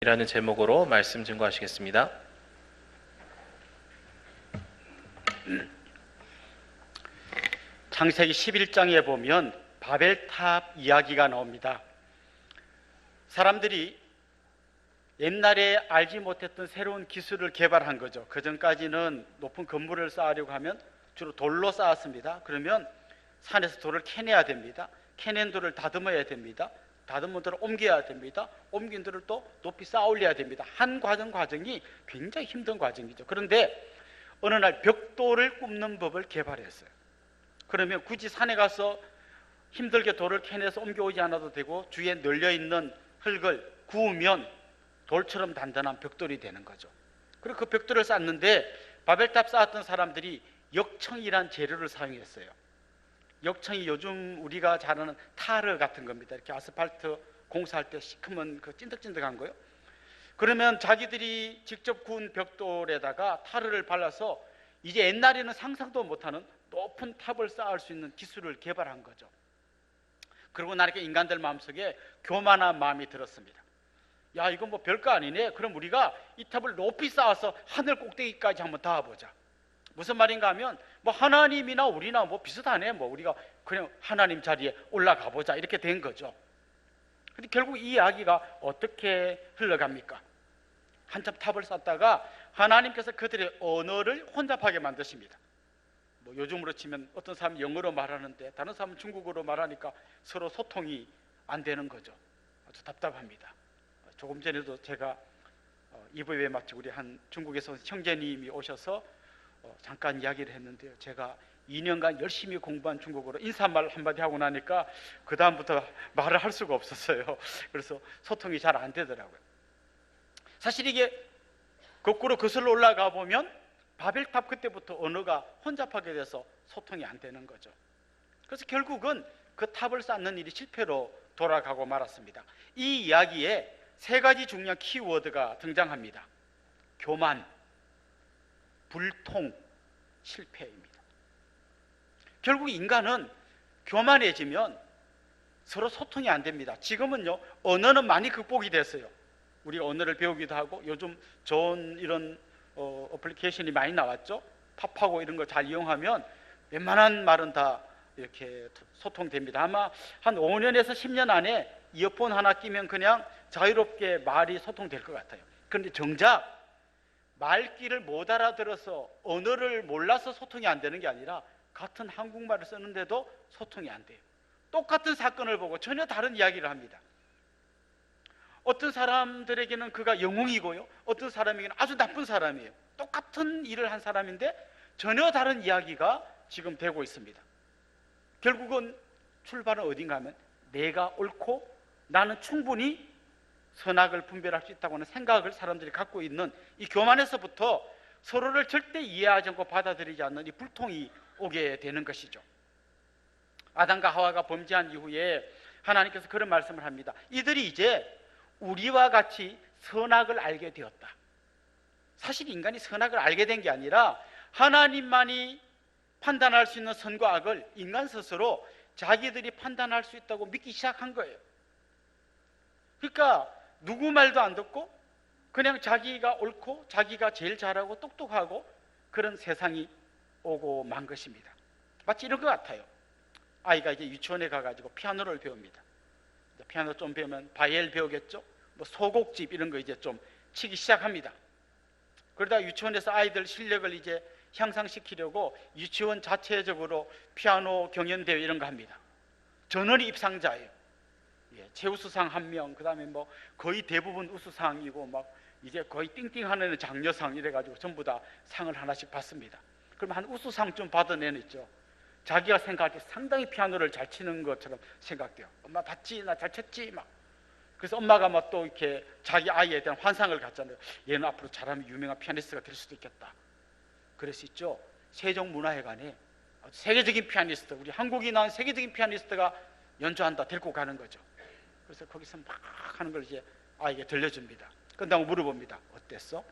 이라는 제목으로 말씀 증거하시겠습니다. 창세기 11장에 보면 바벨탑 이야기가 나옵니다. 사람들이 옛날에 알지 못했던 새로운 기술을 개발한 거죠. 그 전까지는 높은 건물을 쌓으려고 하면 주로 돌로 쌓았습니다. 그러면 산에서 돌을 캐내야 됩니다. 캐낸 돌을 다듬어야 됩니다. 다듬은 돌을 옮겨야 됩니다. 옮긴 돌을 또 높이 쌓아 올려야 됩니다. 한 과정이 굉장히 힘든 과정이죠. 그런데 어느 날 벽돌을 굽는 법을 개발했어요. 그러면 굳이 산에 가서 힘들게 돌을 캐내서 옮겨오지 않아도 되고 주위에 널려있는 흙을 구우면 돌처럼 단단한 벽돌이 되는 거죠. 그리고 그 벽돌을 쌓는데 바벨탑 쌓았던 사람들이 역청이란 재료를 사용했어요. 역청이 요즘 우리가 잘 아는 타르 같은 겁니다. 이렇게 아스팔트 공사할 때 시커먼 그 찐득찐득한 거요. 그러면 자기들이 직접 구운 벽돌에다가 타르를 발라서 이제 옛날에는 상상도 못하는 높은 탑을 쌓을 수 있는 기술을 개발한 거죠. 그러고 나니까 인간들 마음속에 교만한 마음이 들었습니다. 야, 이건 뭐 별거 아니네. 그럼 우리가 이 탑을 높이 쌓아서 하늘 꼭대기까지 한번 닿아보자. 무슨 말인가 하면 뭐 하나님이나 우리나 뭐 비슷하네. 뭐 우리가 그냥 하나님 자리에 올라가 보자 이렇게 된 거죠. 근데 결국 이 이야기가 어떻게 흘러갑니까? 한참 탑을 쌓다가 하나님께서 그들의 언어를 혼잡하게 만드십니다. 뭐 요즘으로 치면 어떤 사람이 영어로 말하는데 다른 사람은 중국어로 말하니까 서로 소통이 안 되는 거죠. 아주 답답합니다. 조금 전에도 제가 이브에 마치 우리 한 중국에서 형제님이 오셔서 잠깐 이야기를 했는데요. 제가 2년간 열심히 공부한 중국어로 인사말 한마디 하고 나니까 그 다음부터 말을 할 수가 없었어요. 그래서 소통이 잘 안 되더라고요. 사실 이게 거꾸로 거슬러 올라가 보면 바벨탑 그때부터 언어가 혼잡하게 돼서 소통이 안 되는 거죠. 그래서 결국은 그 탑을 쌓는 일이 실패로 돌아가고 말았습니다. 이 이야기에 세 가지 중요한 키워드가 등장합니다. 교만, 불통, 실패입니다. 결국 인간은 교만해지면 서로 소통이 안 됩니다. 지금은요, 언어는 많이 극복이 됐어요. 우리가 언어를 배우기도 하고 요즘 좋은 이런 어플리케이션이 많이 나왔죠. 팝하고 이런 걸 잘 이용하면 웬만한 말은 다 이렇게 소통됩니다. 아마 한 5년에서 10년 안에 이어폰 하나 끼면 그냥 자유롭게 말이 소통될 것 같아요. 그런데 정작 말귀를 못 알아들어서 언어를 몰라서 소통이 안 되는 게 아니라 같은 한국말을 쓰는데도 소통이 안 돼요. 똑같은 사건을 보고 전혀 다른 이야기를 합니다. 어떤 사람들에게는 그가 영웅이고요, 어떤 사람에게는 아주 나쁜 사람이에요. 똑같은 일을 한 사람인데 전혀 다른 이야기가 지금 되고 있습니다. 결국은 출발은 어딘가 하면 내가 옳고 나는 충분히 선악을 분별할 수 있다고 하는 생각을 사람들이 갖고 있는 이 교만에서부터 서로를 절대 이해하지 않고 받아들이지 않는 이 불통이 오게 되는 것이죠. 아담과 하와가 범죄한 이후에 하나님께서 그런 말씀을 합니다. 이들이 이제 우리와 같이 선악을 알게 되었다. 사실 인간이 선악을 알게 된 게 아니라 하나님만이 판단할 수 있는 선과 악을 인간 스스로 자기들이 판단할 수 있다고 믿기 시작한 거예요. 그러니까 누구 말도 안 듣고 그냥 자기가 옳고 자기가 제일 잘하고 똑똑하고 그런 세상이 오고 만 것입니다. 마치 이런 것 같아요. 아이가 이제 유치원에 가가지고 피아노를 배웁니다. 피아노 좀 배우면 바이엘 배우겠죠. 뭐 소곡집 이런 거 이제 좀 치기 시작합니다. 그러다 유치원에서 아이들 실력을 이제 향상시키려고 유치원 자체적으로 피아노 경연대회 이런 거 합니다. 전원이 입상자예요. 최우수상 1명, 그 다음에 뭐 거의 대부분 우수상이고 막 이제 거의 띵띵하는 장려상 이래가지고 전부 다 상을 하나씩 받습니다. 그럼 한 우수상쯤 받은 애는 있죠. 자기가 생각할 때 상당히 피아노를 잘 치는 것처럼 생각돼요. 엄마 봤지? 나 잘 쳤지? 막. 그래서 엄마가 막 또 이렇게 자기 아이에 대한 환상을 갖잖아요. 얘는 앞으로 잘하면 유명한 피아니스트가 될 수도 있겠다. 그럴 수 있죠. 세종문화회관에 세계적인 피아니스트, 우리 한국이 낳은 세계적인 피아니스트가 연주한다, 데리고 가는 거죠. 그래서 거기서 막 하는 걸 이제 아이에게 들려줍니다. 끝나고 물어봅니다. 어땠어?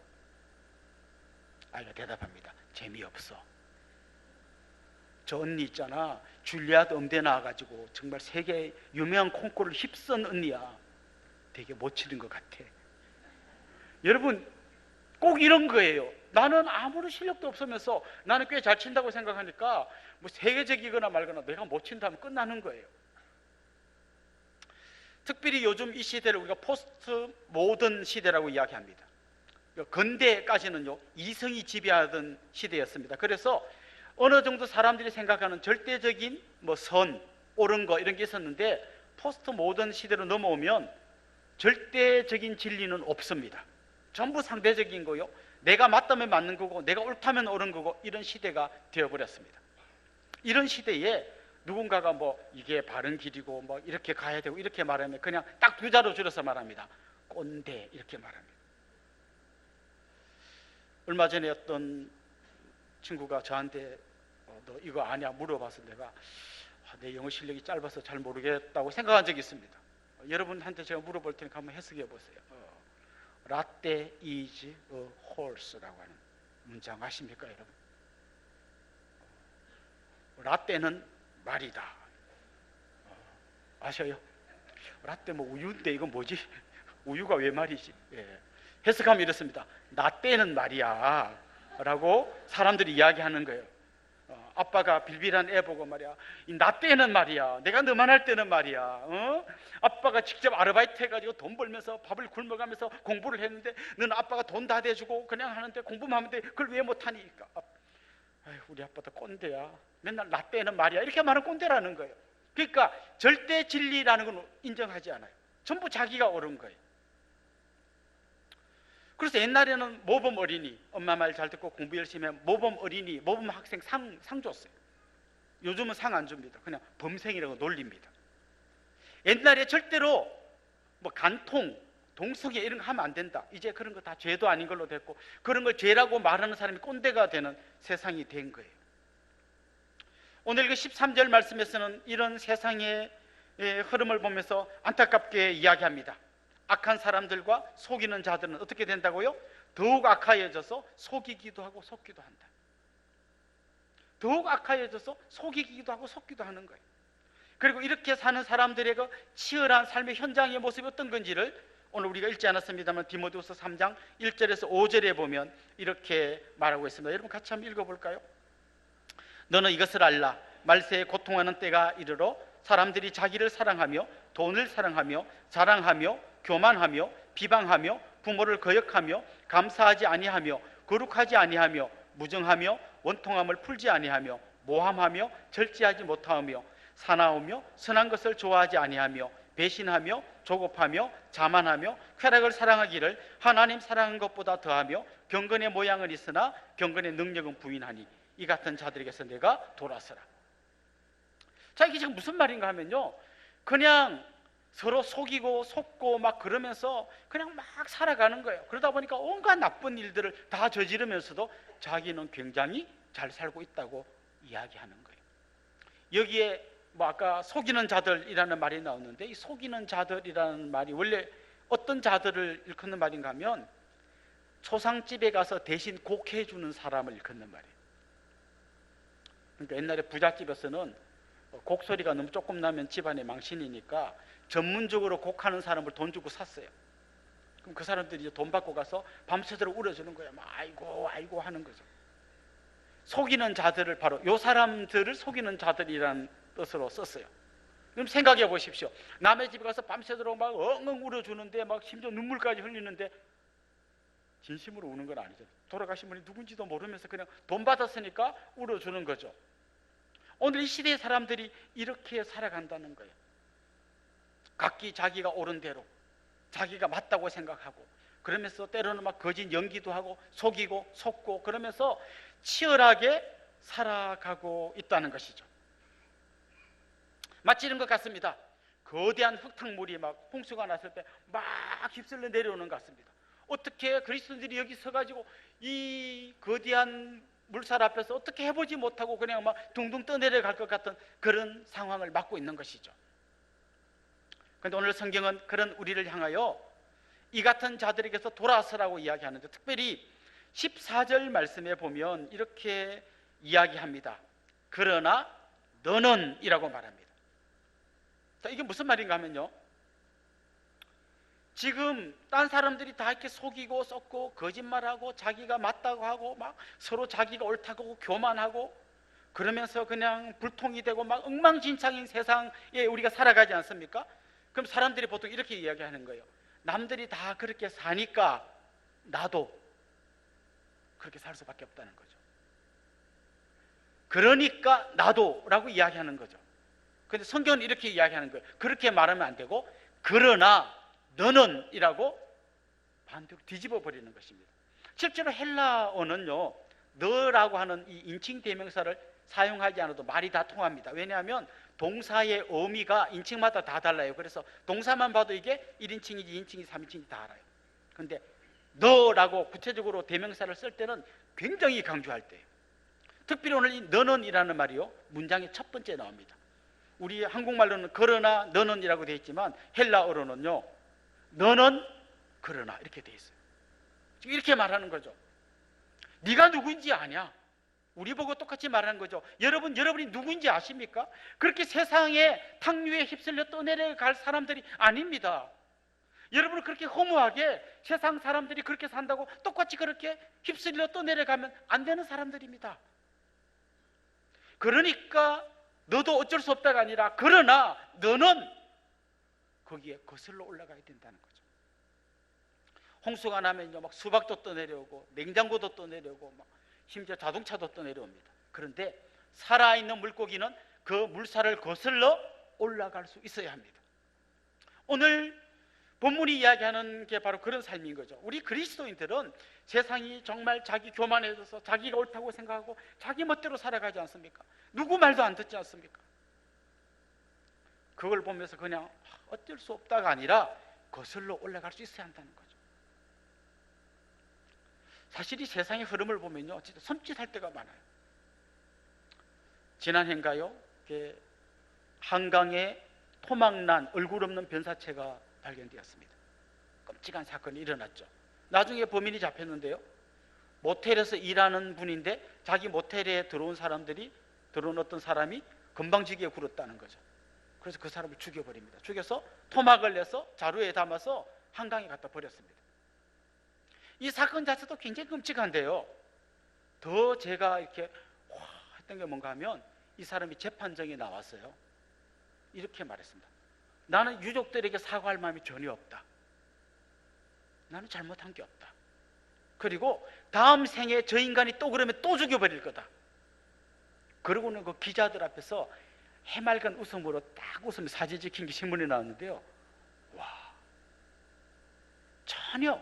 아이가 대답합니다. 재미없어. 저 언니 있잖아, 줄리아드 음대 나와가지고 정말 세계 유명한 콩쿠르를 휩쓴 언니야. 되게 못 치는 것 같아. 여러분, 꼭 이런 거예요. 나는 아무런 실력도 없으면서 나는 꽤 잘 친다고 생각하니까 뭐 세계적이거나 말거나 내가 못 친다면 끝나는 거예요. 특별히 요즘 이 시대를 우리가 포스트 모던 시대라고 이야기합니다. 근대까지는요, 이성이 지배하던 시대였습니다. 그래서 어느 정도 사람들이 생각하는 절대적인 뭐 선, 옳은 거 이런 게 있었는데, 포스트 모던 시대로 넘어오면 절대적인 진리는 없습니다. 전부 상대적인 거요. 내가 맞다면 맞는 거고 내가 옳다면 옳은 거고, 이런 시대가 되어버렸습니다. 이런 시대에 누군가가 뭐 이게 바른 길이고 뭐 이렇게 가야 되고 이렇게 말하면 그냥 딱 두 자로 줄여서 말합니다. 꼰대, 이렇게 말합니다. 얼마 전에 어떤 친구가 저한테 너 이거 아냐 물어봐서 내가 내 영어 실력이 짧아서 잘 모르겠다고 생각한 적이 있습니다. 여러분한테 제가 물어볼 테니까 한번 해석해 보세요. 라떼 is a horse라고 하는 문장 아십니까, 여러분? 라떼는 말이다. 아셔요? 라떼 뭐 우유인데 이건 뭐지? 우유가 왜 말이지? 예. 해석하면 이렇습니다. 라떼는 말이야 라고 사람들이 이야기하는 거예요. 아빠가 빌빌한 애 보고 말이야, 이 라떼는 말이야, 내가 너만 할 때는 말이야, 아빠가 직접 아르바이트 해가지고 돈 벌면서 밥을 굶어가면서 공부를 했는데 너는 아빠가 돈 다 대주고 그냥 하는데 공부만 하면 돼. 그걸 왜 못하니까. 우리 아빠도 꼰대야, 맨날 라떼는 말이야, 이렇게 말하는 꼰대라는 거예요. 그러니까 절대 진리라는 건 인정하지 않아요. 전부 자기가 옳은 거예요. 그래서 옛날에는 모범 어린이, 엄마 말 잘 듣고 공부 열심히 하면 모범 어린이, 모범 학생 상 줬어요. 요즘은 상 안 줍니다. 그냥 범생이라고 놀립니다. 옛날에 절대로 뭐 간통, 동성애 이런 거 하면 안 된다, 이제 그런 거 다 죄도 아닌 걸로 됐고, 그런 걸 죄라고 말하는 사람이 꼰대가 되는 세상이 된 거예요. 오늘 그 13절 말씀에서는 이런 세상의 흐름을 보면서 안타깝게 이야기합니다. 악한 사람들과 속이는 자들은 어떻게 된다고요? 더욱 악하여져서 속이기도 하고 속기도 한다. 더욱 악하여져서 속이기도 하고 속기도 하는 거예요. 그리고 이렇게 사는 사람들의 그 치열한 삶의 현장의 모습이 어떤 건지를 오늘 우리가 읽지 않았습니다만 디모데후서 3장 1절에서 5절에 보면 이렇게 말하고 있습니다. 여러분 같이 한번 읽어볼까요? 너는 이것을 알라. 말세에 고통하는 때가 이르러 사람들이 자기를 사랑하며 돈을 사랑하며 자랑하며 교만하며 비방하며 부모를 거역하며 감사하지 아니하며 거룩하지 아니하며 무정하며 원통함을 풀지 아니하며 모함하며 절제하지 못하며 사나우며 선한 것을 좋아하지 아니하며 배신하며 조급하며 자만하며 쾌락을 사랑하기를 하나님 사랑한 것보다 더하며 경건의 모양은 있으나 경건의 능력은 부인하니 이 같은 자들에게서 내가 돌아서라. 자, 이게 지금 무슨 말인가 하면요, 그냥 서로 속이고 속고 막 그러면서 그냥 막 살아가는 거예요. 그러다 보니까 온갖 나쁜 일들을 다 저지르면서도 자기는 굉장히 잘 살고 있다고 이야기하는 거예요. 여기에 뭐 아까 속이는 자들이라는 말이 나오는데, 이 속이는 자들이라는 말이 원래 어떤 자들을 일컫는 말인가 하면 초상집에 가서 대신 곡해 주는 사람을 일컫는 말이에요. 그러니까 옛날에 부잣집에서는 곡소리가 너무 조금 나면 집안에 망신이니까 전문적으로 곡하는 사람을 돈 주고 샀어요. 그럼 그 사람들이 이제 돈 받고 가서 밤새도록 울어주는 거예요. 막 아이고 아이고 하는 거죠. 속이는 자들을, 바로 요 사람들을 속이는 자들이라는 뜻으로 썼어요. 그럼 생각해 보십시오. 남의 집에 가서 밤새도록 막 엉엉 울어주는데 막 심지어 눈물까지 흘리는데 진심으로 우는 건 아니죠. 돌아가신 분이 누군지도 모르면서 그냥 돈 받았으니까 울어주는 거죠. 오늘 이 시대의 사람들이 이렇게 살아간다는 거예요. 각기 자기가 옳은 대로 자기가 맞다고 생각하고, 그러면서 때로는 막 거짓 연기도 하고 속이고 속고 그러면서 치열하게 살아가고 있다는 것이죠. 마치 이런 것 같습니다. 거대한 흙탕물이 막 홍수가 났을 때 막 휩쓸려 내려오는 것 같습니다. 어떻게 그리스도인들이 여기 서가지고 이 거대한 물살 앞에서 어떻게 해보지 못하고 그냥 막 둥둥 떠내려갈 것 같은 그런 상황을 맞고 있는 것이죠. 그런데 오늘 성경은 그런 우리를 향하여 이 같은 자들에게서 돌아서라고 이야기하는데, 특별히 14절 말씀에 보면 이렇게 이야기합니다. 그러나 너는 이라고 말합니다. 자, 이게 무슨 말인가 하면요, 지금 딴 사람들이 다 이렇게 속이고 썩고 거짓말하고 자기가 맞다고 하고 막 서로 자기가 옳다고 교만하고 그러면서 그냥 불통이 되고 막 엉망진창인 세상에 우리가 살아가지 않습니까? 그럼 사람들이 보통 이렇게 이야기하는 거예요. 남들이 다 그렇게 사니까 나도 그렇게 살 수밖에 없다는 거죠. 그러니까 나도라고 이야기하는 거죠. 근데 성경은 이렇게 이야기하는 거예요. 그렇게 말하면 안 되고 그러나 너는 이라고 반대로 뒤집어 버리는 것입니다. 실제로 헬라어는요, 너라고 하는 이 인칭 대명사를 사용하지 않아도 말이 다 통합니다. 왜냐하면 동사의 의미가 인칭마다 다 달라요. 그래서 동사만 봐도 이게 1인칭이지 2인칭이지 3인칭이지 다 알아요. 근데 너라고 구체적으로 대명사를 쓸 때는 굉장히 강조할 때예요. 특별히 오늘 이 너는 이라는 말이요, 문장의 첫 번째 나옵니다. 우리 한국말로는 그러나 너는 이라고 되어 있지만 헬라어로는요, 너는 그러나 이렇게 되어 있어요. 지금 이렇게 말하는 거죠. 네가 누구인지 아냐? 우리 보고 똑같이 말하는 거죠. 여러분이 누구인지 아십니까? 그렇게 세상에 탕류에 휩쓸려 떠내려갈 사람들이 아닙니다. 여러분은 그렇게 허무하게 세상 사람들이 그렇게 산다고 똑같이 그렇게 휩쓸려 떠내려가면 안 되는 사람들입니다. 그러니까 너도 어쩔 수 없다가 아니라 그러나 너는 거기에 거슬러 올라가야 된다는 거죠. 홍수가 나면요, 막 수박도 떠내려오고 냉장고도 떠내려오고 막 심지어 자동차도 떠내려옵니다. 그런데 살아있는 물고기는 그 물살을 거슬러 올라갈 수 있어야 합니다. 오늘 본문이 이야기하는 게 바로 그런 삶인 거죠. 우리 그리스도인들은 세상이 정말 자기 교만해져서 자기가 옳다고 생각하고 자기 멋대로 살아가지 않습니까? 누구 말도 안 듣지 않습니까? 그걸 보면서 그냥 어쩔 수 없다가 아니라 거슬러 올라갈 수 있어야 한다는 거죠. 사실 이 세상의 흐름을 보면요, 진짜 섬찟할 때가 많아요. 지난해인가요? 한강에 토막난 얼굴 없는 변사체가 발견되었습니다. 끔찍한 사건이 일어났죠. 나중에 범인이 잡혔는데요, 모텔에서 일하는 분인데 자기 모텔에 들어온 어떤 사람이 건방지게 굴었다는 거죠. 그래서 그 사람을 죽여버립니다. 죽여서 토막을 내서 자루에 담아서 한강에 갖다 버렸습니다. 이 사건 자체도 굉장히 끔찍한데요, 더 제가 이렇게 와 했던 게 뭔가 하면 이 사람이 재판정에 나왔어요. 이렇게 말했습니다. 나는 유족들에게 사과할 마음이 전혀 없다. 나는 잘못한 게 없다. 그리고 다음 생에 저 인간이 또 그러면 또 죽여버릴 거다. 그러고는 그 기자들 앞에서 해맑은 웃음으로 딱 웃으며 사진 찍힌 게 신문에 나왔는데요, 와, 전혀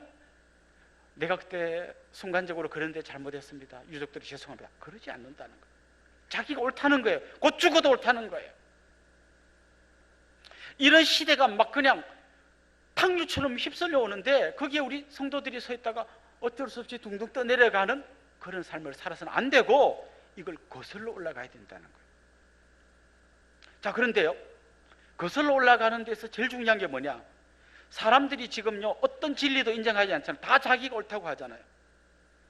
내가 그때 순간적으로 그런데 잘못했습니다, 유족들이 죄송합니다, 그러지 않는다는 거예요. 자기가 옳다는 거예요. 곧 죽어도 옳다는 거예요. 이런 시대가 막 그냥 탕류처럼 휩쓸려 오는데 거기에 우리 성도들이 서 있다가 어쩔 수 없이 둥둥 떠내려가는 그런 삶을 살아서는 안 되고 이걸 거슬러 올라가야 된다는 거예요. 자, 그런데요, 거슬러 올라가는 데서 제일 중요한 게 뭐냐? 사람들이 지금요, 어떤 진리도 인정하지 않잖아요. 다 자기가 옳다고 하잖아요.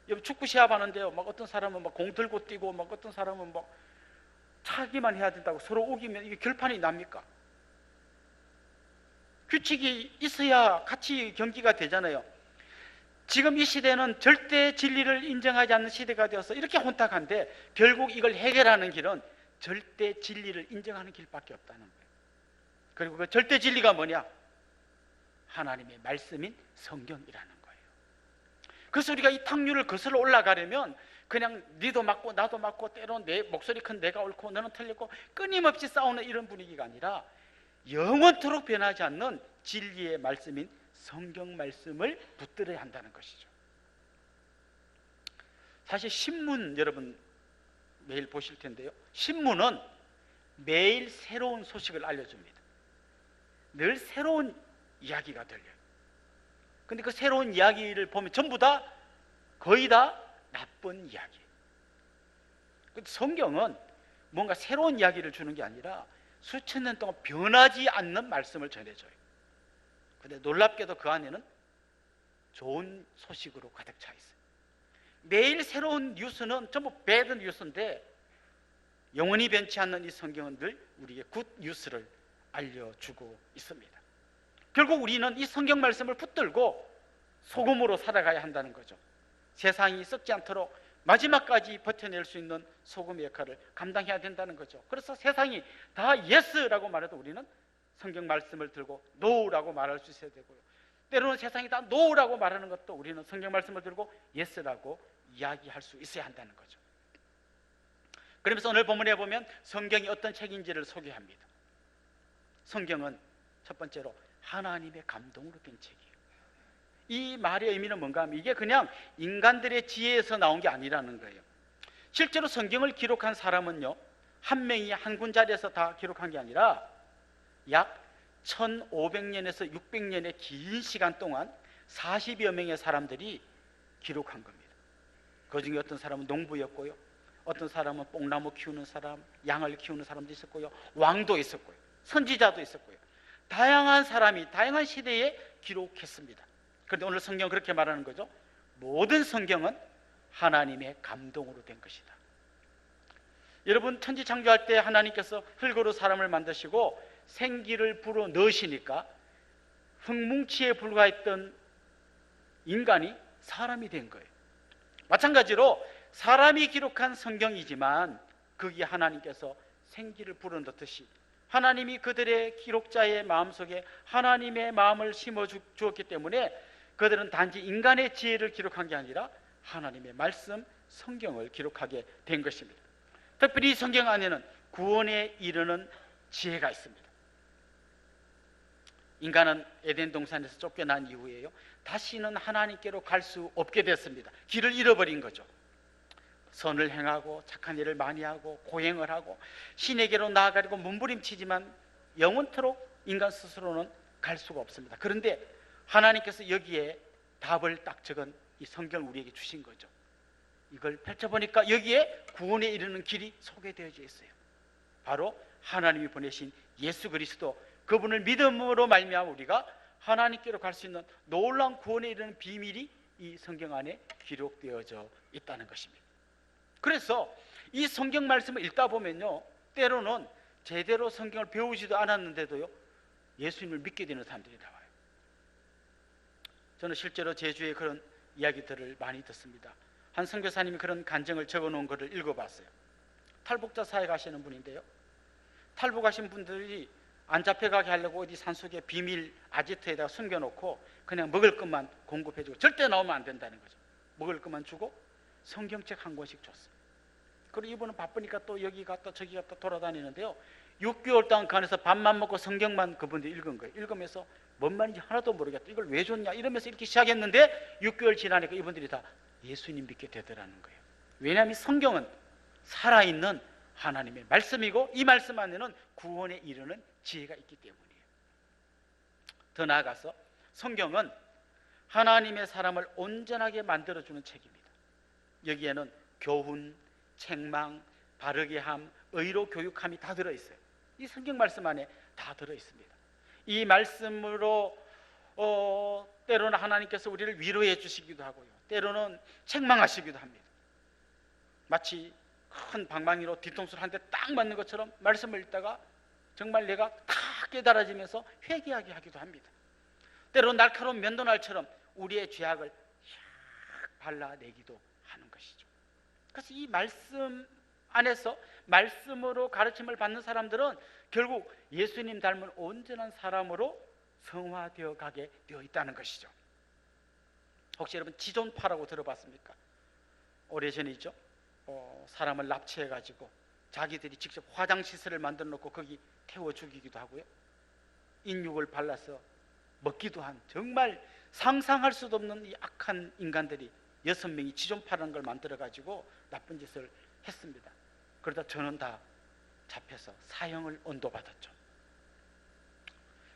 여러분 축구 시합 하는데요, 막 어떤 사람은 막 공 들고 뛰고, 막 어떤 사람은 막 차기만 해야 된다고 서로 우기면 이게 결판이 납니까? 규칙이 있어야 같이 경기가 되잖아요. 지금 이 시대는 절대 진리를 인정하지 않는 시대가 되어서 이렇게 혼탁한데 결국 이걸 해결하는 길은 절대 진리를 인정하는 길밖에 없다는 거예요. 그리고 그 절대 진리가 뭐냐? 하나님의 말씀인 성경이라는 거예요. 그래서 우리가 이 탕류를 거슬러 올라가려면 그냥 니도 맞고 나도 맞고 때론 내 목소리 큰 내가 옳고 너는 틀렸고 끊임없이 싸우는 이런 분위기가 아니라 영원토록 변하지 않는 진리의 말씀인 성경 말씀을 붙들어야 한다는 것이죠. 사실 신문 여러분 매일 보실 텐데요, 신문은 매일 새로운 소식을 알려줍니다. 늘 새로운 이야기가 들려요. 근데 그 새로운 이야기를 보면 전부 다 거의 다 나쁜 이야기. 근데 성경은 뭔가 새로운 이야기를 주는 게 아니라 수천 년 동안 변하지 않는 말씀을 전해줘요. 근데 놀랍게도 그 안에는 좋은 소식으로 가득 차 있어요. 매일 새로운 뉴스는 전부 배드 뉴스인데 영원히 변치 않는 이 성경은 늘 우리에게 굿 뉴스를 알려주고 있습니다. 결국 우리는 이 성경 말씀을 붙들고 소금으로 살아가야 한다는 거죠. 세상이 썩지 않도록 마지막까지 버텨낼 수 있는 소금의 역할을 감당해야 된다는 거죠. 그래서 세상이 다 예스라고 말해도 우리는 성경 말씀을 들고 노라고 말할 수 있어야 되고요. 때로는 세상이 다 노라고 말하는 것도 우리는 성경 말씀을 들고 예스라고 이야기할 수 있어야 한다는 거죠. 그러면서 오늘 본문에 보면 성경이 어떤 책인지를 소개합니다. 성경은 첫 번째로 하나님의 감동으로 된 책이에요. 이 말의 의미는 뭔가 하면 이게 그냥 인간들의 지혜에서 나온 게 아니라는 거예요. 실제로 성경을 기록한 사람은요, 한 명이 한 군자리에서 다 기록한 게 아니라 약 1500년에서 600년의 긴 시간 동안 40여 명의 사람들이 기록한 겁니다. 그 중에 어떤 사람은 농부였고요, 어떤 사람은 뽕나무 키우는 사람, 양을 키우는 사람도 있었고요, 왕도 있었고요, 선지자도 있었고요. 다양한 사람이 다양한 시대에 기록했습니다. 그런데 오늘 성경은 그렇게 말하는 거죠. 모든 성경은 하나님의 감동으로 된 것이다. 여러분, 천지창조할 때 하나님께서 흙으로 사람을 만드시고 생기를 불어 넣으시니까 흙뭉치에 불과했던 인간이 사람이 된 거예요. 마찬가지로 사람이 기록한 성경이지만 거기에 하나님께서 생기를 불어 넣듯이 하나님이 그들의 기록자의 마음속에 하나님의 마음을 심어 주었기 때문에 그들은 단지 인간의 지혜를 기록한 게 아니라 하나님의 말씀, 성경을 기록하게 된 것입니다. 특별히 이 성경 안에는 구원에 이르는 지혜가 있습니다. 인간은 에덴 동산에서 쫓겨난 이후에요, 다시는 하나님께로 갈 수 없게 됐습니다. 길을 잃어버린 거죠. 선을 행하고 착한 일을 많이 하고 고행을 하고 신에게로 나아가려고 몸부림치지만 영원토록 인간 스스로는 갈 수가 없습니다. 그런데 하나님께서 여기에 답을 딱 적은 이 성경을 우리에게 주신 거죠. 이걸 펼쳐보니까 여기에 구원에 이르는 길이 소개되어져 있어요. 바로 하나님이 보내신 예수 그리스도, 그분을 믿음으로 말미암아 우리가 하나님께로 갈 수 있는 놀라운 구원에 이르는 비밀이 이 성경 안에 기록되어져 있다는 것입니다. 그래서 이 성경 말씀을 읽다 보면요, 때로는 제대로 성경을 배우지도 않았는데도요, 예수님을 믿게 되는 사람들이 나와요. 저는 실제로 제주에 그런 이야기들을 많이 듣습니다. 한 선교사님이 그런 간증을 적어놓은 것을 읽어봤어요. 탈북자 사회 가시는 분인데요, 탈북하신 분들이 안 잡혀가게 하려고 어디 산속에 비밀 아지트에다가 숨겨놓고 그냥 먹을 것만 공급해주고 절대 나오면 안 된다는 거죠. 먹을 것만 주고 성경책 한 권씩 줬어요. 그리고 이분은 바쁘니까 또 여기 갔다 저기 갔다 돌아다니는데요, 6개월 동안 그 안에서 밥만 먹고 성경만 그분들이 읽은 거예요. 읽으면서 뭔 말인지 하나도 모르겠다, 이걸 왜 줬냐 이러면서 이렇게 시작했는데 6개월 지나니까 이분들이 다 예수님 믿게 되더라는 거예요. 왜냐하면 성경은 살아있는 하나님의 말씀이고 이 말씀 안에는 구원에 이르는 지혜가 있기 때문이에요. 더 나아가서 성경은 하나님의 사람을 온전하게 만들어주는 책입니다. 여기에는 교훈, 책망, 바르게 함, 의로 교육함이 다 들어있어요. 이 성경 말씀 안에 다 들어있습니다. 이 말씀으로 때로는 하나님께서 우리를 위로해 주시기도 하고요, 때로는 책망하시기도 합니다. 마치 큰 방망이로 뒤통수를 한 대 딱 맞는 것처럼 말씀을 읽다가 정말 내가 다 깨달아지면서 회개하게 하기도 합니다. 때로는 날카로운 면도날처럼 우리의 죄악을 샥 발라내기도 하는 것이죠. 그래서 이 말씀 안에서 말씀으로 가르침을 받는 사람들은 결국 예수님 닮은 온전한 사람으로 성화되어 가게 되어 있다는 것이죠. 혹시 여러분 지존파라고 들어봤습니까? 오래전이죠. 사람을 납치해가지고 자기들이 직접 화장시설을 만들어 놓고 거기 태워 죽이기도 하고요, 인육을 발라서 먹기도 한 정말 상상할 수도 없는 이 악한 인간들이 6명이 지존파라는 걸 만들어가지고 나쁜 짓을 했습니다. 그러다 저는 다 잡혀서 사형을 언도받았죠.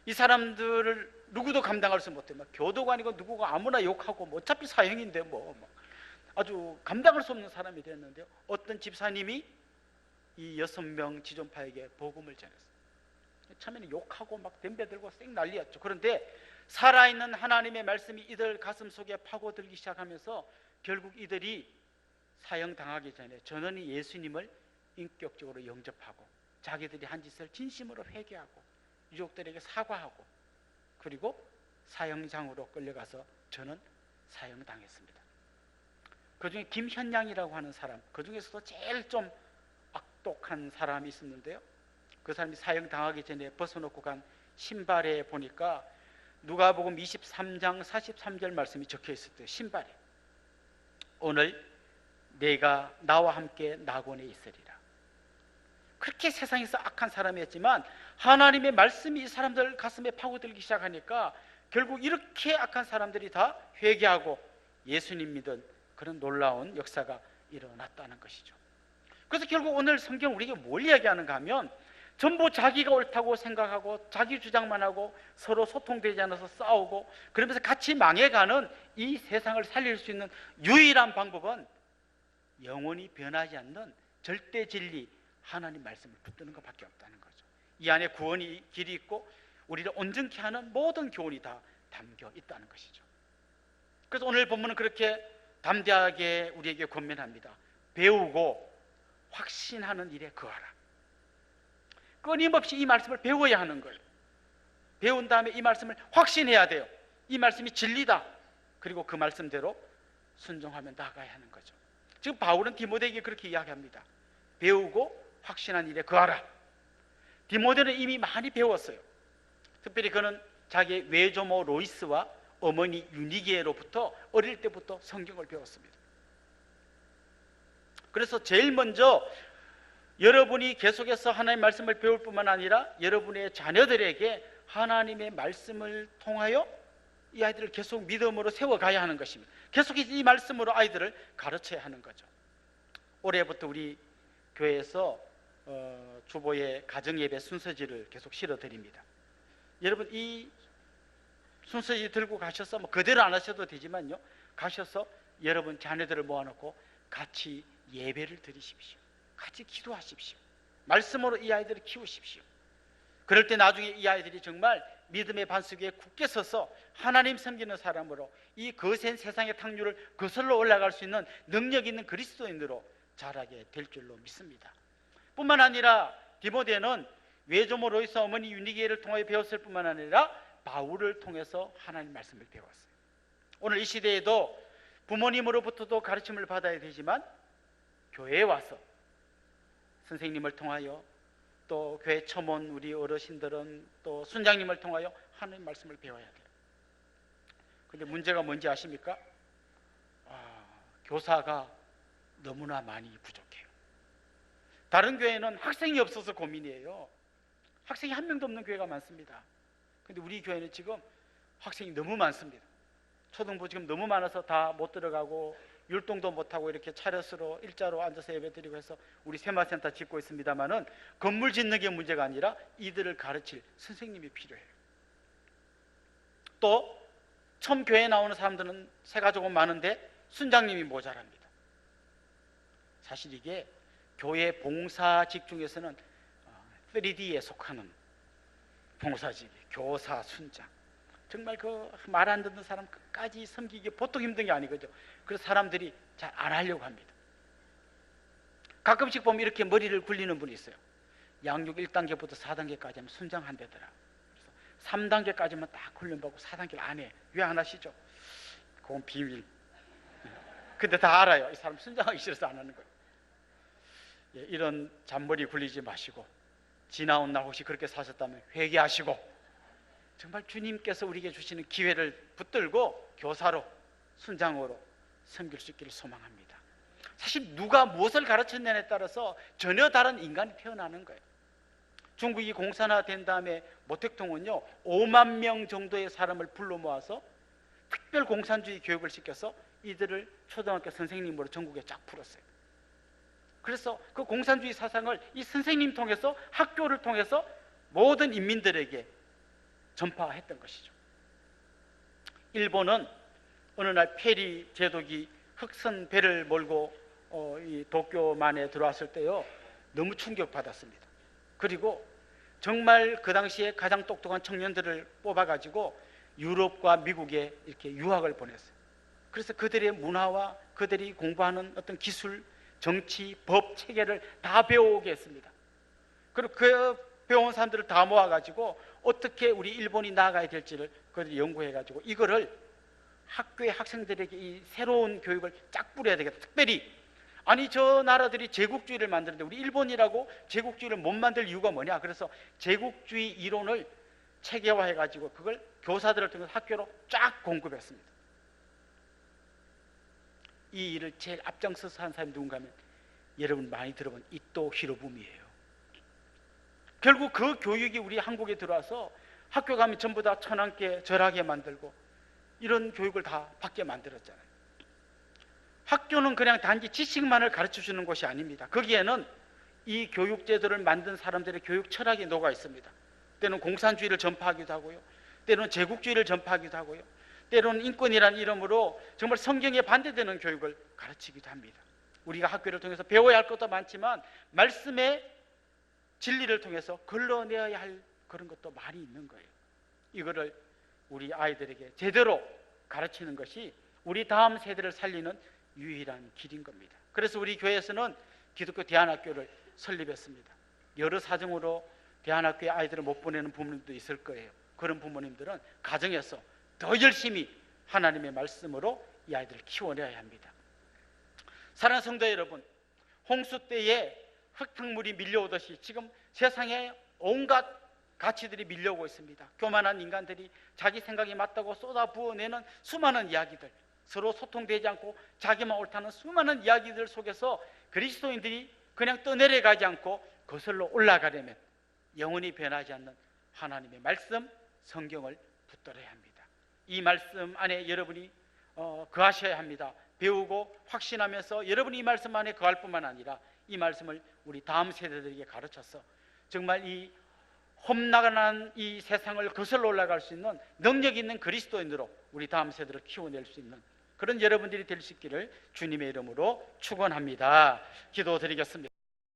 이 사람들을 누구도 감당할 수 못해. 막 교도관이고 누구가 아무나 욕하고 뭐 어차피 사형인데 뭐 아주 감당할 수 없는 사람이 됐는데요, 어떤 집사님이 이 6명 지존파에게 복음을 전했어요. 처음에는 욕하고 막 덤벼들고 쌩 난리였죠. 그런데 살아있는 하나님의 말씀이 이들 가슴 속에 파고들기 시작하면서 결국 이들이 사형당하기 전에 전원이 예수님을 인격적으로 영접하고 자기들이 한 짓을 진심으로 회개하고 유족들에게 사과하고 그리고 사형장으로 끌려가서 저는 사형당했습니다. 그중에 김현양이라고 하는 사람, 그 중에서도 제일 좀 악독한 사람이 있었는데요, 그 사람이 사형당하기 전에 벗어놓고 간 신발에 보니까 누가복음 23장 43절 말씀이 적혀 있었대요. 신발에 오늘 내가 나와 함께 낙원에 있으리라. 그렇게 세상에서 악한 사람이었지만 하나님의 말씀이 이 사람들 가슴에 파고들기 시작하니까 결국 이렇게 악한 사람들이 다 회개하고 예수님 믿은 그런 놀라운 역사가 일어났다는 것이죠. 그래서 결국 오늘 성경 우리에게 뭘 이야기하는가 하면, 전부 자기가 옳다고 생각하고 자기 주장만 하고 서로 소통되지 않아서 싸우고 그러면서 같이 망해가는 이 세상을 살릴 수 있는 유일한 방법은 영원히 변하지 않는 절대 진리 하나님 말씀을 붙드는 것밖에 없다는 거죠. 이 안에 구원이 길이 있고 우리를 온전케 하는 모든 교훈이 다 담겨 있다는 것이죠. 그래서 오늘 본문은 그렇게 담대하게 우리에게 권면합니다. 배우고 확신하는 일에 거하라. 끊임없이 이 말씀을 배워야 하는 거예요. 배운 다음에 이 말씀을 확신해야 돼요. 이 말씀이 진리다. 그리고 그 말씀대로 순종하며 나가야 하는 거죠. 지금 바울은 디모데에게 그렇게 이야기합니다. 배우고 확신한 일에 거하라. 디모데는 이미 많이 배웠어요. 특별히 그는 자기의 외조모 로이스와 어머니 유니게로부터 어릴 때부터 성경을 배웠습니다. 그래서 제일 먼저 여러분이 계속해서 하나님의 말씀을 배울 뿐만 아니라 여러분의 자녀들에게 하나님의 말씀을 통하여 이 아이들을 계속 믿음으로 세워가야 하는 것입니다. 계속해서 이 말씀으로 아이들을 가르쳐야 하는 거죠. 올해부터 우리 교회에서 주보의 가정예배 순서지를 계속 실어드립니다. 여러분 이 순서지 들고 가셔서 그대로 안 하셔도 되지만요, 가셔서 여러분 자녀들을 모아놓고 같이 예배를 드리십시오. 같이 기도하십시오. 말씀으로 이 아이들을 키우십시오. 그럴 때 나중에 이 아이들이 정말 믿음의 반석 위에 굳게 서서 하나님 섬기는 사람으로 이 거센 세상의 탕류를 거슬러 올라갈 수 있는 능력 있는 그리스도인으로 자라게 될 줄로 믿습니다. 뿐만 아니라 디모데는 외조모 로이스 어머니 유니게를 통하여 배웠을 뿐만 아니라 바울을 통해서 하나님 말씀을 배웠어요. 오늘 이 시대에도 부모님으로부터도 가르침을 받아야 되지만 교회에 와서 선생님을 통하여 또 교회 첨원 우리 어르신들은 또 순장님을 통하여 하나님 말씀을 배워야 돼요. 그런데 문제가 뭔지 아십니까? 교사가 너무나 많이 부족해요. 다른 교회는 학생이 없어서 고민이에요. 학생이 한 명도 없는 교회가 많습니다. 그런데 우리 교회는 지금 학생이 너무 많습니다. 초등부 지금 너무 많아서 다 못 들어가고 율동도 못하고 이렇게 차렷으로 일자로 앉아서 예배드리고 해서 우리 세마센터 짓고 있습니다만은 건물 짓는 게 문제가 아니라 이들을 가르칠 선생님이 필요해요. 또 처음 교회에 나오는 사람들은 새가 조금 많은데 순장님이 모자랍니다. 사실 이게 교회 봉사직 중에서는 3D에 속하는 봉사직이 교사, 순장, 정말 그 말 안 듣는 사람 끝까지 섬기기 보통 힘든 게 아니거죠. 그래서 사람들이 잘 안 하려고 합니다. 가끔씩 보면 이렇게 머리를 굴리는 분이 있어요. 양육 1단계부터 4단계까지 하면 순장 한 대더라. 그래서 3단계까지만 딱 훈련받고 4단계를 안 해. 왜 안 하시죠? 그건 비밀. 근데 다 알아요. 이 사람 순장하기 싫어서 안 하는 거예요. 예, 이런 잔머리 굴리지 마시고 지나온 날 혹시 그렇게 사셨다면 회개하시고 정말 주님께서 우리에게 주시는 기회를 붙들고 교사로 순장으로 섬길 수 있기를 소망합니다. 사실 누가 무엇을 가르쳤느냐에 따라서 전혀 다른 인간이 태어나는 거예요. 중국이 공산화된 다음에 모택동은요 5만 명 정도의 사람을 불러 모아서 특별 공산주의 교육을 시켜서 이들을 초등학교 선생님으로 전국에 쫙 풀었어요. 그래서 그 공산주의 사상을 이 선생님 통해서 학교를 통해서 모든 인민들에게 전파했던 것이죠. 일본은 어느 날 페리 제독이 흑선 배를 몰고 이 도쿄만에 들어왔을 때요 너무 충격받았습니다. 그리고 정말 그 당시에 가장 똑똑한 청년들을 뽑아가지고 유럽과 미국에 이렇게 유학을 보냈어요. 그래서 그들의 문화와 그들이 공부하는 어떤 기술, 정치, 법, 체계를 다 배워오게 했습니다. 그리고 그 배운 사람들을 다 모아가지고 어떻게 우리 일본이 나아가야 될지를 그걸 연구해가지고 이거를 학교의 학생들에게 이 새로운 교육을 쫙 뿌려야 되겠다. 특별히 아니 저 나라들이 제국주의를 만드는데 우리 일본이라고 제국주의를 못 만들 이유가 뭐냐. 그래서 제국주의 이론을 체계화해가지고 그걸 교사들을 통해서 학교로 쫙 공급했습니다. 이 일을 제일 앞장서서 한 사람이 누군가 하면 여러분 많이 들어본 이토 히로부미예요. 결국 그 교육이 우리 한국에 들어와서 학교 가면 전부 다 천황께 절하게 만들고 이런 교육을 다 받게 만들었잖아요. 학교는 그냥 단지 지식만을 가르쳐 주는 곳이 아닙니다. 거기에는 이 교육 제도를 만든 사람들의 교육 철학이 녹아 있습니다. 때로는 공산주의를 전파하기도 하고요. 때로는 제국주의를 전파하기도 하고요. 때로는 인권이라는 이름으로 정말 성경에 반대되는 교육을 가르치기도 합니다. 우리가 학교를 통해서 배워야 할 것도 많지만 말씀의 진리를 통해서 걸러내야 할 그런 것도 많이 있는 거예요. 이거를 우리 아이들에게 제대로 가르치는 것이 우리 다음 세대를 살리는 유일한 길인 겁니다. 그래서 우리 교회에서는 기독교 대안학교를 설립했습니다. 여러 사정으로 대안학교에 아이들을 못 보내는 부모님도 있을 거예요. 그런 부모님들은 가정에서 더 열심히 하나님의 말씀으로 이 아이들을 키워내야 합니다. 사랑하는 성도 여러분, 홍수 때에 흙탕물이 밀려오듯이 지금 세상에 온갖 가치들이 밀려오고 있습니다. 교만한 인간들이 자기 생각이 맞다고 쏟아부어내는 수많은 이야기들, 서로 소통되지 않고 자기만 옳다는 수많은 이야기들 속에서 그리스도인들이 그냥 떠내려가지 않고 거슬러 올라가려면 영원히 변하지 않는 하나님의 말씀, 성경을 붙들어야 합니다. 이 말씀 안에 여러분이 거하셔야 합니다. 배우고 확신하면서 여러분이 이 말씀 안에 거할 뿐만 아니라 이 말씀을 우리 다음 세대들에게 가르쳐서 정말 이 험난한 이 세상을 거슬러 올라갈 수 있는 능력 있는 그리스도인으로 우리 다음 세대를 키워낼 수 있는 그런 여러분들이 될 수 있기를 주님의 이름으로 축원합니다. 기도드리겠습니다.